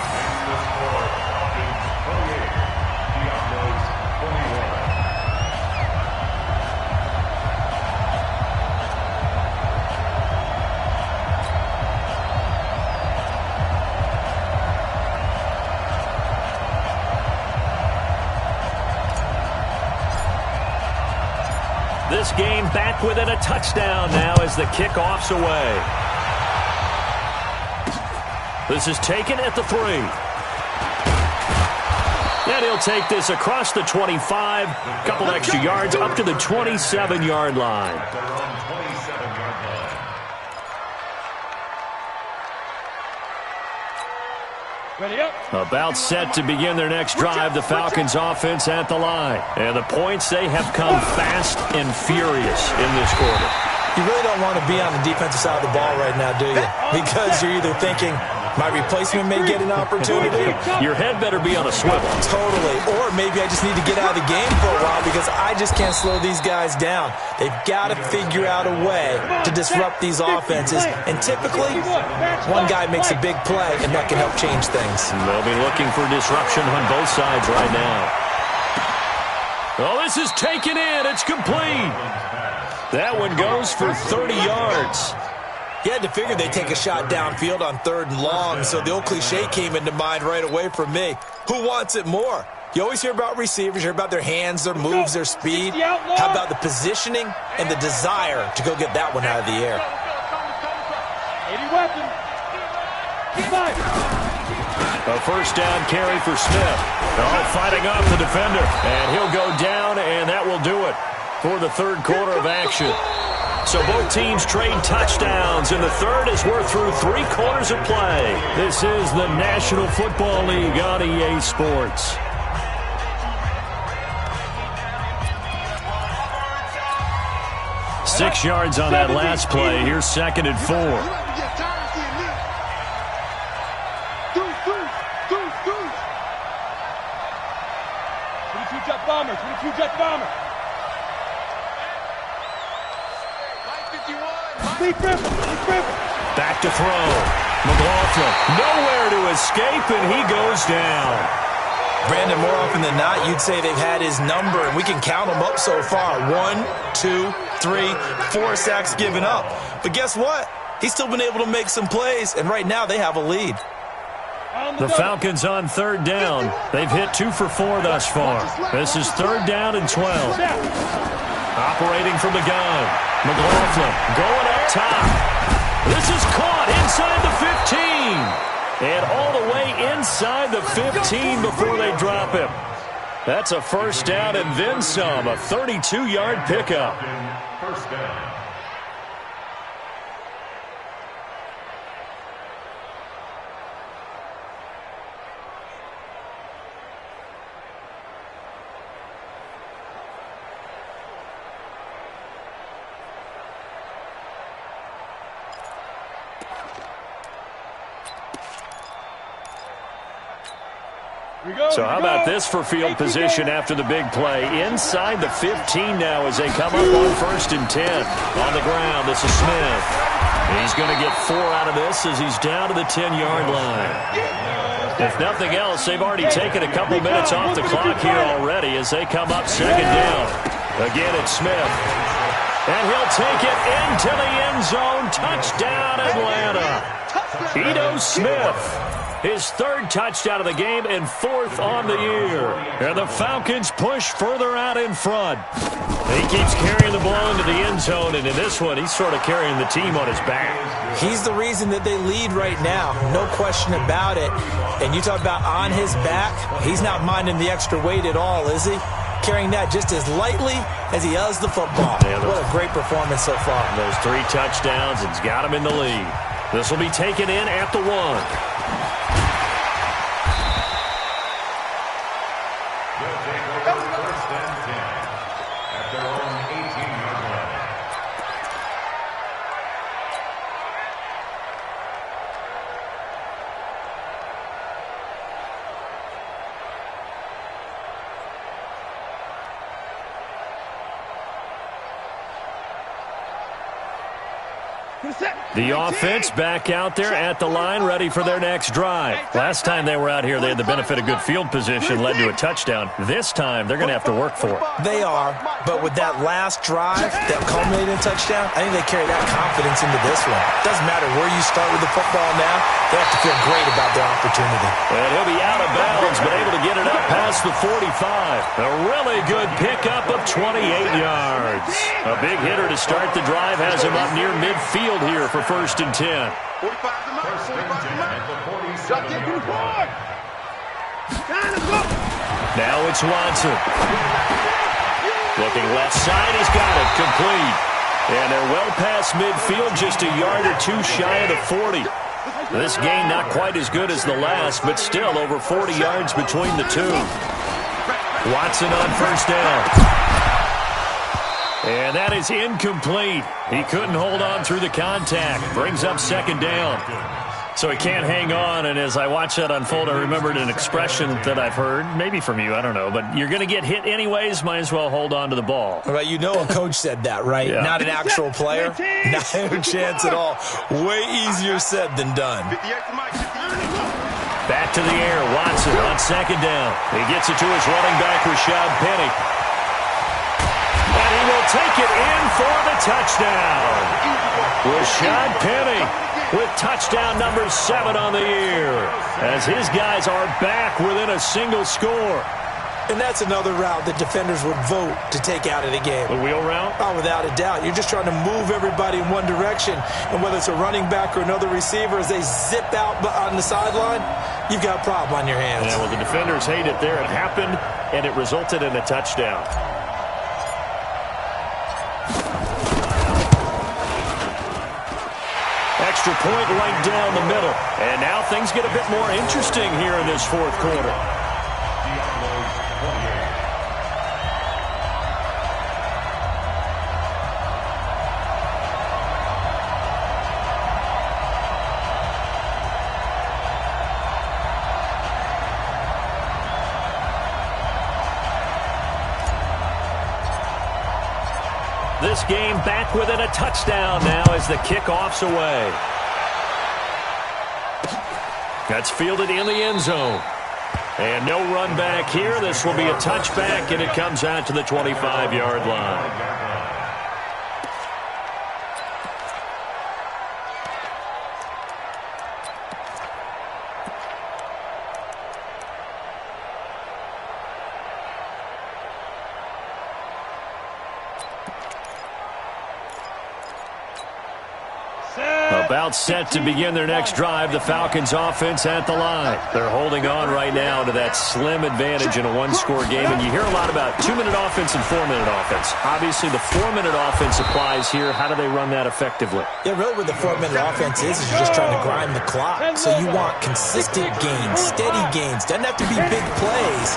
This game back within a touchdown now as the kickoff's away. This is taken at the 3. And he'll take this across the 25, a couple extra yards up to the 27-yard line. About set to begin their next drive, the Falcons offense at the line. And the points, they have come fast and furious in this quarter. You really don't want to be on the defensive side of the ball right now, do you? Because you're either thinking, my replacement may get an opportunity. Your head better be on a swivel. Totally. Or maybe I just need to get out of the game for a while because I just can't slow these guys down. They've got to figure out a way to disrupt these offenses. And typically, one guy makes a big play, and that can help change things. They'll be looking for disruption on both sides right now. Oh, this is taken in. It's complete. That one goes for 30 yards. You had to figure they'd take a shot downfield on 3rd and long, so the old cliche came into mind right away for me. Who wants it more? You always hear about receivers, hear about their hands, their moves, their speed. How about the positioning and the desire to go get that one out of the air? 80 weapon. A first down carry for Smith. Oh, fighting off the defender. And he'll go down, and that will do it for the third quarter of action. So both teams trade touchdowns, and the third as we're through 3 quarters of play. This is the National Football League on EA Sports. Six yards on that last play. Here's 2nd and 4. 22-jet bomber, 22-jet bomber. Back to throw. McLaughlin nowhere to escape, and he goes down. Brandon, more often than not, you'd say they've had his number, and we can count them up so far. 1, 2, 3, 4 sacks given up. But guess what? He's still been able to make some plays, and right now they have a lead. The Falcons on 3rd down. They've hit 2 for 4 thus far. This is 3rd down and 12. Operating from the gun. McLaughlin going up top. This is caught inside the 15. And all the way inside the 15 before they drop him. That's a first down and then some. A 32-yard pickup. First down. So how about this for field position after the big play? Inside the 15 now as they come up on 1st and 10. On the ground, this is Smith. He's going to get 4 out of this as he's down to the 10-yard line. If nothing else, they've already taken a couple minutes off the clock here already as they come up 2nd down. Again, it's Smith. And he'll take it into the end zone. Touchdown, Atlanta. Ito Smith. His 3rd touchdown of the game and 4th on the year. And the Falcons push further out in front. He keeps carrying the ball into the end zone, and in this one, he's sort of carrying the team on his back. He's the reason that they lead right now. No question about it. And you talk about on his back, he's not minding the extra weight at all, is he? Carrying that just as lightly as he does the football. Yeah, what a great performance so far. Those 3 touchdowns, it's got him in the lead. This will be taken in at the 1. The offense back out there at the line, ready for their next drive. Last time they were out here, they had the benefit of good field position, led to a touchdown. This time, they're going to have to work for it. They are, but with that last drive that culminated in a touchdown, I think they carry that confidence into this one. Doesn't matter where you start with the football now, they have to feel great about their opportunity. And he'll be out of bounds, but able to get it up past the 45. A really good pickup of 28 yards. A big hitter to start the drive has him up near midfield here for 1st and 10. 45 to Mike. 45 to Mike. Now it's Watson. Looking left side, he's got it, complete. And they're well past midfield, just a yard or two shy of the 40. This gain not quite as good as the last, but still over 40 yards between the two. Watson on 1st down. And that is incomplete. He couldn't hold on through the contact. Brings up 2nd down. So he can't hang on, and as I watch that unfold, I remembered an expression that I've heard, maybe from you, I don't know, but you're going to get hit anyways, might as well hold on to the ball. Right, you know a coach said that, right? Yeah. Not an actual player. Not a chance at all. Way easier said than done. Back to the air, Watson on 2nd down. He gets it to his running back, Rashad Penny. And he will take it in for the touchdown. Rashad Penny with touchdown number 7 on the year, as his guys are back within a single score. And that's another route that defenders would vote to take out of the game. The wheel route? Oh, without a doubt. You're just trying to move everybody in one direction, and whether it's a running back or another receiver, as they zip out on the sideline, you've got a problem on your hands. Yeah, well, the defenders hate it there. It happened, and it resulted in a touchdown. Extra point right down the middle. And now things get a bit more interesting here in this 4th quarter. This game back within a touchdown now as the kickoff's away. That's fielded in the end zone. And no run back here. This will be a touchback, and it comes out to the 25-yard line. About set to begin their next drive, the Falcons offense at the line. They're holding on right now to that slim advantage in a one-score game, and you hear a lot about 2-minute offense and 4-minute offense. Obviously, the 4-minute offense applies here. How do they run that effectively? Yeah, really what the 4-minute offense is you're just trying to grind the clock. So you want consistent gains, steady gains. Doesn't have to be big plays,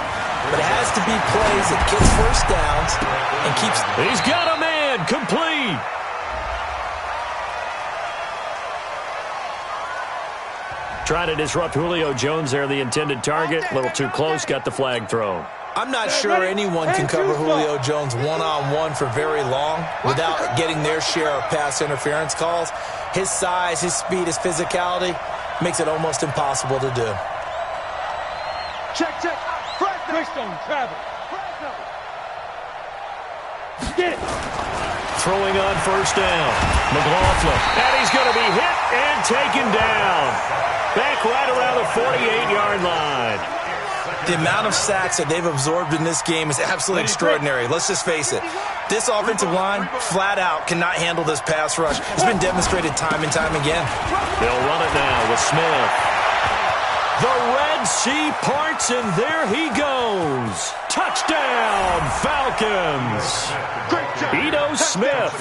but it has to be plays that gets 1st downs and keeps... He's got a man, complete. Trying to disrupt Julio Jones there, the intended target. A little too close, got the flag thrown. I'm not sure anyone can cover Julio Jones one-on-one for very long without getting their share of pass interference calls. His size, his speed, his physicality makes it almost impossible to do. Check. Freestone, travel. Get it. Throwing on 1st down. McLaughlin. And he's going to be hit and taken down. Back right around the 48-yard line. The amount of sacks that they've absorbed in this game is absolutely extraordinary. Let's just face it. This offensive line, flat out, cannot handle this pass rush. It's been demonstrated time and time again. They'll run it now with Smith. The Red Sea parts, and there he goes. Touchdown, Falcons. Ito Smith,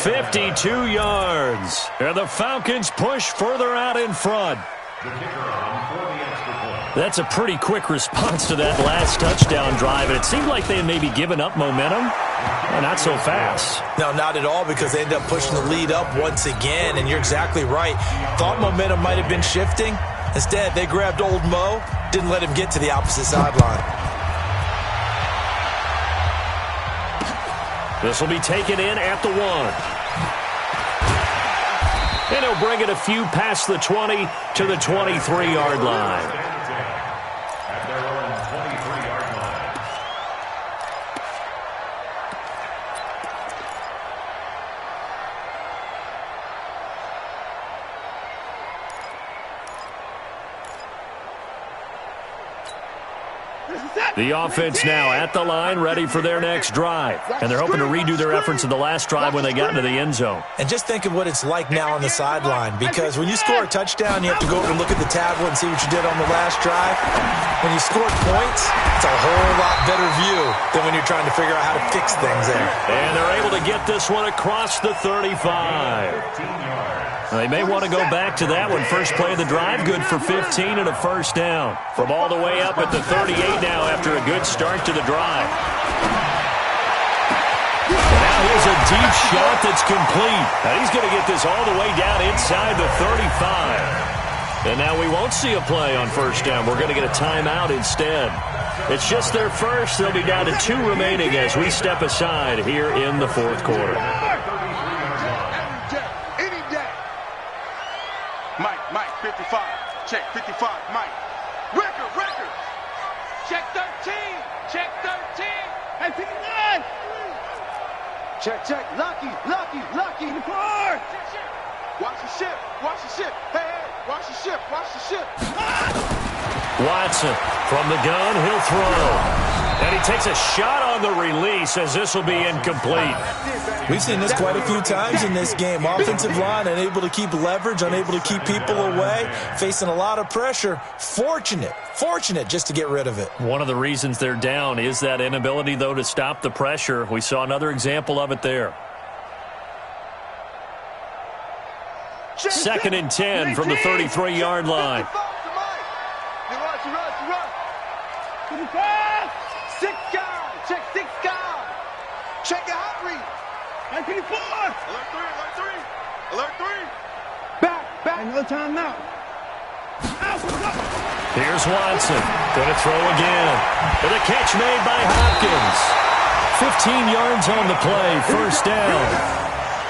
52 yards. And the Falcons push further out in front. That's a pretty quick response to that last touchdown drive, and it seemed like they had maybe given up momentum. Well, not so fast. No, not at all, because they ended up pushing the lead up once again, and you're exactly right. Thought momentum might have been shifting. Instead, they grabbed old Mo, didn't let him get to the opposite sideline. This will be taken in at the 1. And he'll bring it a few past the 20 to the 23-yard line. At their own 23-yard line. The offense now at the line, ready for their next drive. And they're hoping to redo their efforts in the last drive when they got into the end zone. And just think of what it's like now on the sideline, because when you score a touchdown, you have to go over and look at the tablet and see what you did on the last drive. When you scored points, it's a whole lot better view than when you're trying to figure out how to fix things there. And they're able to get this one across the 35. They may want to go back to that one. First play of the drive, good for 15 and a first down. From all the way up at the 38 now after a good start to the drive. Now here's a deep shot that's complete. Now he's going to get this all the way down inside the 35. And now we won't see a play on first down. We're going to get a timeout instead. It's just their first. They'll be down to 2 remaining as we step aside here in the fourth quarter. Mike, 55. Check, 55, Mike. Record. Check 13. Check 13. Hey, 59. Check. Lucky. Report. Watch the ship. Hey, watch the ship. Watson from the gun, he'll throw. And he takes a shot on the release as this will be incomplete. We've seen this quite a few times in this game. Offensive line unable to keep leverage, unable to keep people away, facing a lot of pressure. Fortunate just to get rid of it. One of the reasons they're down is that inability, though, to stop the pressure. We saw another example of it there. 2nd and 10 from the 33-yard line. Check your hot read. 924. Alert 3. Back. Another time now. Here's Watson. Going to throw again. With a catch made by Hopkins. 15 yards on the play. First down.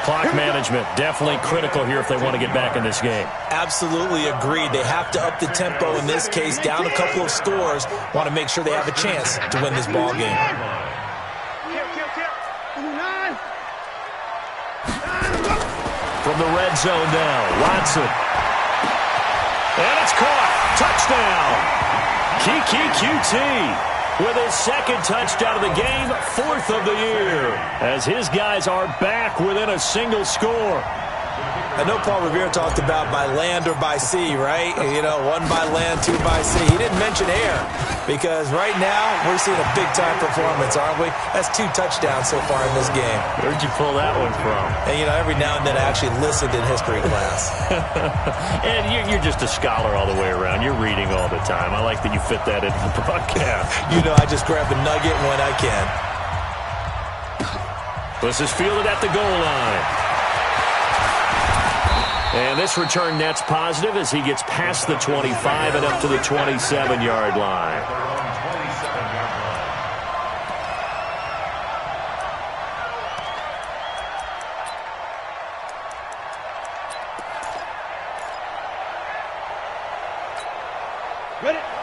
Clock management definitely critical here if they want to get back in this game. Absolutely agreed. They have to up the tempo in this case, down a couple of scores. Want to make sure they have a chance to win this ball game. From the red zone now, Watson. And it's caught. Touchdown. Kiki QT with his 2nd touchdown of the game, 4th of the year, as his guys are back within a single score. I know Paul Revere talked about by land or by sea, right? You know, 1 by land, 2 by sea. He didn't mention air because right now we're seeing a big-time performance, aren't we? That's 2 touchdowns so far in this game. Where'd you pull that one from? And, you know, every now and then I actually listened in history class. And you're just a scholar all the way around. You're reading all the time. I like that you fit that into the broadcast. You know, I just grab a nugget when I can. This is fielded at the goal line. And this return net's positive as he gets past the 25 and up to the 27-yard line.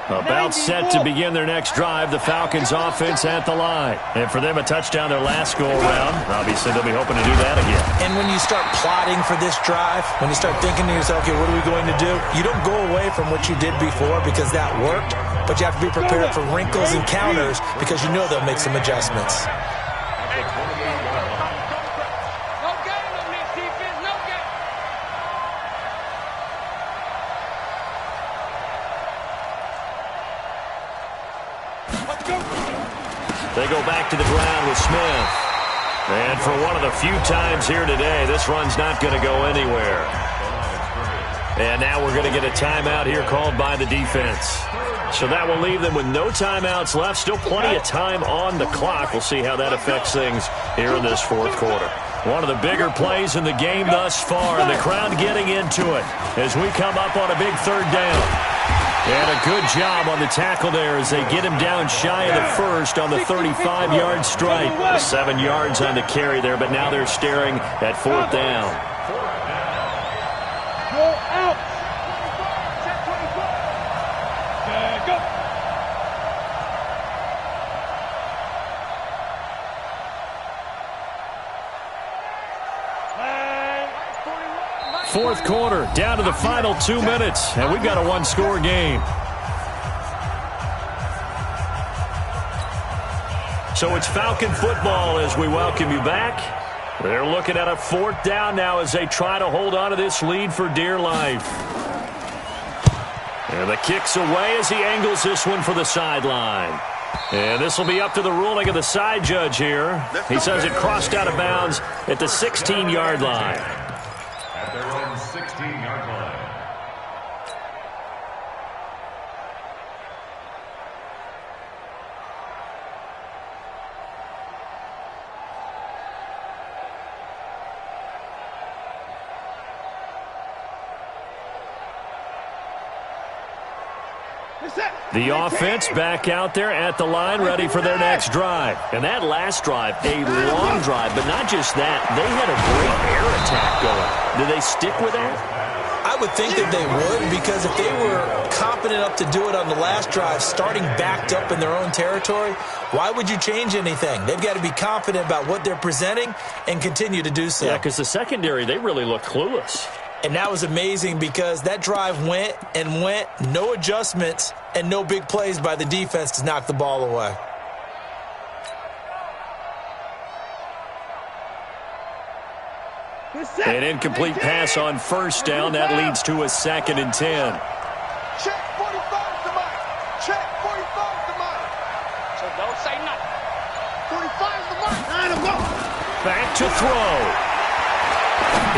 About set to begin their next drive, the Falcons offense at the line. And for them, a touchdown their last go-around. Obviously, they'll be hoping to do that again. And when you start plotting for this drive, when you start thinking to yourself, okay, what are we going to do? You don't go away from what you did before because that worked, but you have to be prepared for wrinkles and counters because you know they'll make some adjustments. They go back to the ground with Smith. And for one of the few times here today, this run's not going to go anywhere. And now we're going to get a timeout here called by the defense. So that will leave them with no timeouts left. Still plenty of time on the clock. We'll see how that affects things here in this fourth quarter. One of the bigger plays in the game thus far, and the crowd getting into it as we come up on a big 3rd down. And a good job on the tackle there as they get him down shy of the first on the 35-yard strike. 7 yards on the carry there, but now they're staring at 4th down. Fourth quarter, down to the final 2 minutes, and we've got a one-score game. So it's Falcon football as we welcome you back. They're looking at a fourth down now as they try to hold on to this lead for dear life. And the kick's away as he angles this one for the sideline. And this will be up to the ruling of the side judge here. He says it crossed out of bounds at the 16-yard line. At their own 16-yard line. The offense back out there at the line, ready for their next drive. And that last drive, a long drive, but not just that. They had a great air attack going. Do they stick with that? I would think that they would, because if they were confident enough to do it on the last drive, starting backed up in their own territory, why would you change anything? They've got to be confident about what they're presenting and continue to do so. Yeah, because the secondary, they really looked clueless. And that was amazing because that drive went and went, no adjustments, and no big plays by the defense to knock the ball away. An incomplete pass on first down. That leads to a 2nd and 10. Check 45 to Mike. Check 45 to Mike. So don't say nothing. 45 to Mike. Line him up. Back to throw.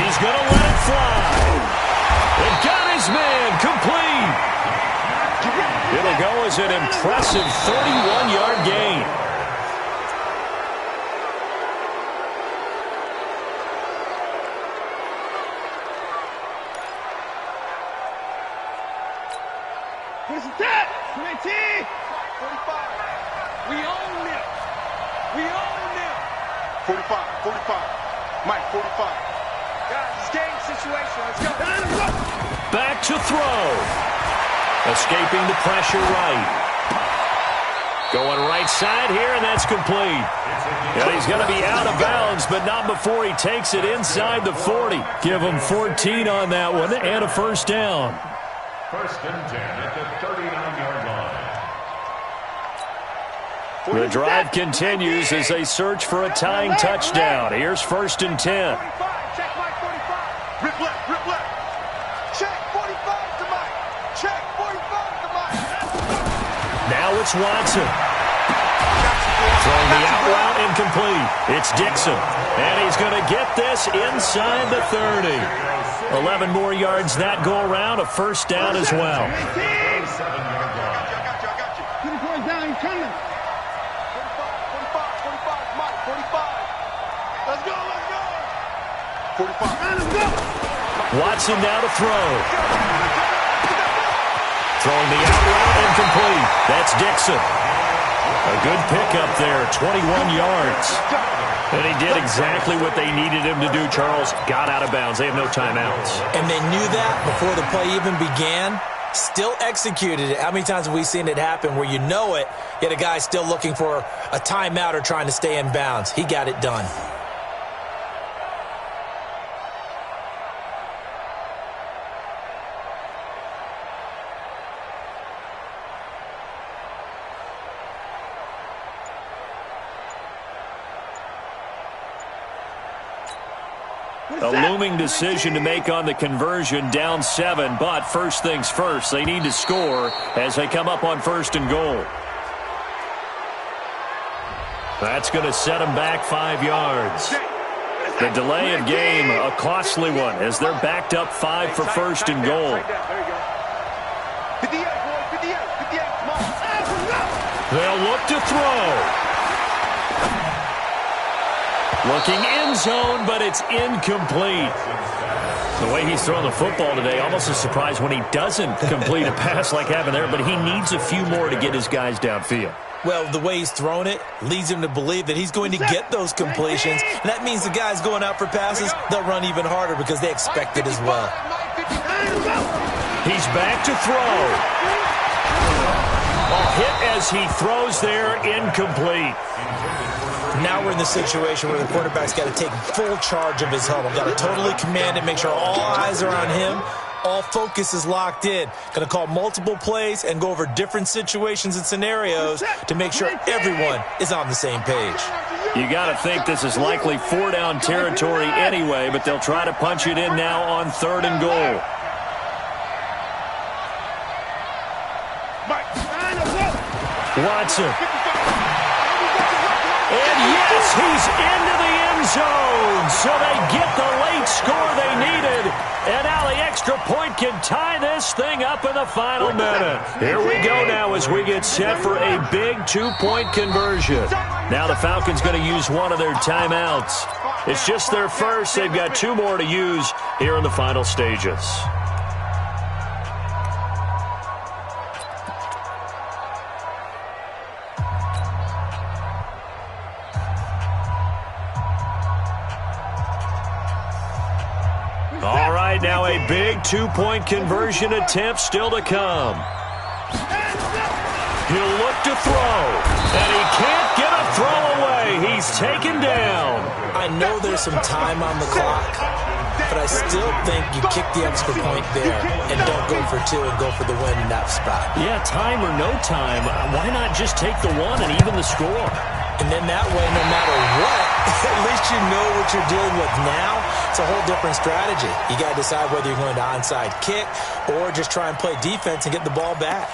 He's going to let it fly. It got his man complete. It'll go as an impressive 31-yard gain. What's that? 20. 45. We own them. We own them. 45, 45. Mike, 45. Guys, it's game situation. Let's go. Back to throw. Escaping the pressure right. Going right side here, and that's complete. And he's going to be out of bounds, but not before he takes it inside the 40. Give him 14 on that one and a first down. First and 10 at the 39-yard line. The drive continues as they search for a tying touchdown. Here's first and 10. 45. Check Mike 45. Rip left, rip left. Check 45 to Mike. Check 45 to Mike. Now it's Watson. Throwing the out route incomplete. It's Dixon. And he's going to get this inside the 30. 11 more yards that go around. A first down as well. 37-yard line. I got you. Keep the points down. He's coming. 45, Mike, 45. Let's go. 45. Watson now to throw. Throwing the out route incomplete. That's Dixon. A good pickup there, 21 yards. And he did exactly what they needed him to do, Charles. Got out of bounds. They have no timeouts. And they knew that before the play even began. Still executed it. How many times have we seen it happen where you know it, yet a guy still looking for a timeout or trying to stay in bounds? He got it done. A looming decision to make on the conversion, down 7, but first things first, they need to score as they come up on first and goal. That's going to set them back 5 yards. The delay of game, a costly one, as they're backed up 5 for first and goal. 58, boy, 58, come on. They'll look to throw. Looking end zone, but it's incomplete. The way he's throwing the football today, almost a surprise when he doesn't complete a pass like happened there, but he needs a few more to get his guys downfield. Well, the way he's thrown it leads him to believe that he's going to get those completions. And that means the guys going out for passes, they'll run even harder because they expect it as well. He's back to throw. A hit as he throws there, incomplete. Now we're in the situation where the quarterback's got to take full charge of his huddle. Got to totally command it, make sure all eyes are on him. All focus is locked in. Going to call multiple plays and go over different situations and scenarios to make sure everyone is on the same page. You got to think this is likely 4-down territory anyway, but they'll try to punch it in now on 3rd and goal. Watson. And yes, he's into the end zone. So they get the late score they needed. And now the extra point can tie this thing up in the final minute. Here we go now as we get set for a big 2-point conversion. Now the Falcons going to use one of their timeouts. It's just their first. They've got 2 more to use here in the final stages. All right, now a big 2-point conversion attempt still to come. He'll look to throw, and he can't get a throw away. He's taken down. I know there's some time on the clock, but I still think you kick the extra point there and don't go for 2 and go for the win in that spot. Yeah, time or no time, why not just take the 1 and even the score? And then that way, no matter what, at least you know what you're dealing with now. It's a whole different strategy. You got to decide whether you're going to onside kick or just try and play defense and get the ball back.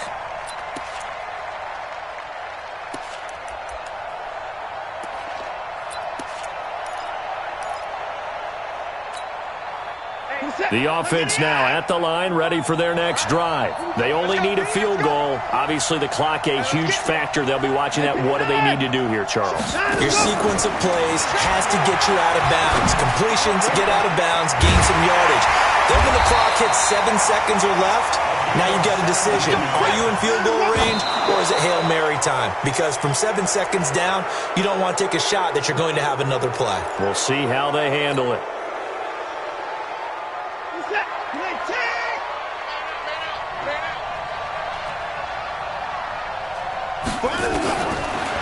The offense now at the line, ready for their next drive. They only need a field goal. Obviously, the clock a huge factor. They'll be watching that. What do they need to do here, Charles? Your sequence of plays has to get you out of bounds. Completions, get out of bounds, gain some yardage. Then when the clock hits 7 seconds or left, now you've got a decision. Are you in field goal range or is it Hail Mary time? Because from 7 seconds down, you don't want to take a shot that you're going to have another play. We'll see how they handle it.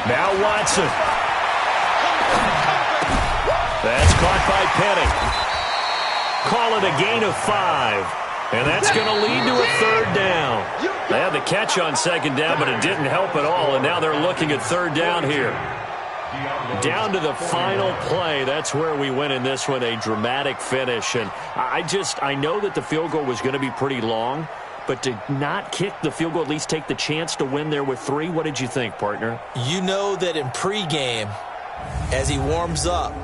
Now Watson. That's caught by Penny. Call it a gain of 5. And that's going to lead to a 3rd down. They had the catch on 2nd down, but it didn't help at all. And now they're looking at 3rd down here. Down to the final play. That's where we went in this one, a dramatic finish. And I know that the field goal was going to be pretty long, but to not kick the field goal, at least take the chance to win there with 3, what did you think, partner? You know that in pregame, as he warms up,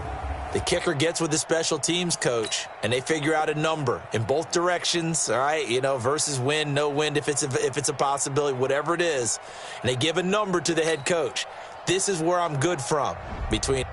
the kicker gets with the special teams coach, and they figure out a number in both directions, all right, versus wind, no wind, if it's a possibility, whatever it is, and they give a number to the head coach. This is where I'm good from, between